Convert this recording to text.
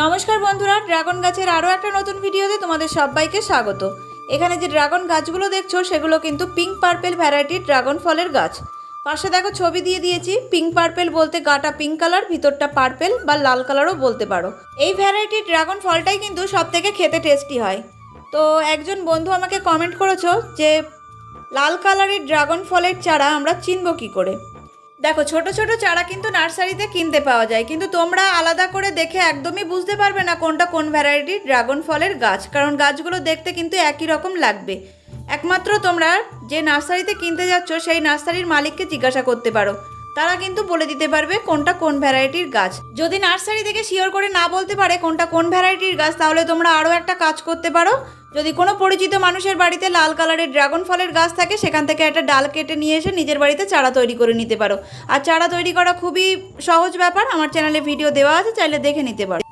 নমস্কার বন্ধুরা, ড্রাগন গাছের আরও একটা নতুন ভিডিওতে তোমাদের সবাইকে স্বাগত। এখানে যে ড্রাগন গাছগুলো দেখছো সেগুলো কিন্তু পিঙ্ক পার্পেল ভ্যারাইটির ড্রাগন ফলের গাছ। পাশে দেখো ছবি দিয়ে দিয়েছি। পিঙ্ক পার্পেল বলতে গাটা পিঙ্ক কালার, ভিতরটা পার্পেল বা লাল কালারও বলতে পারো। এই ভ্যারাইটির ড্রাগন ফলটাই কিন্তু সব থেকে খেতে টেস্টি হয়। তো একজন বন্ধু আমাকে কমেন্ট করেছো যে লাল কালারের ড্রাগন ফলের চারা আমরা চিনব কী করে। দেখো, ছোট ছোট চারা কিন্তু নার্সারিতে কিনতে পাওয়া যায়, কিন্তু তোমরা আলাদা করে দেখে একদমই বুঝতে পারবে না কোনটা কোন ভ্যারাইটির ড্রাগন ফলের গাছ, কারণ গাছগুলো দেখতে কিন্তু একই রকম লাগবে। একমাত্র তোমরা যে নার্সারিতে কিনতে যাচ্ছ সেই নার্সারির মালিককে জিজ্ঞাসা করতে পারো, তারা কিন্তু বলে দিতে পারবে কোনটা কোন ভ্যারাইটির গাছ। যদি নার্সারি থেকে শিওর করে না বলতে পারে কোনটা কোন ভ্যারাইটির গাছ, তাহলে তোমরা আরও একটা কাজ করতে পারো। যদি কোনো পরিচিত মানুষের বাড়িতে লাল কালারের ড্রাগন ফলের গাছ থাকে, সেখান থেকে একটা ডাল কেটে নিয়ে এসে নিজের বাড়িতে চারা তৈরি করে নিতে পারো। আর চারা তৈরি করা খুবই সহজ ব্যাপার, আমার চ্যানেলে ভিডিও দেওয়া আছে, চাইলে দেখে নিতে পারো।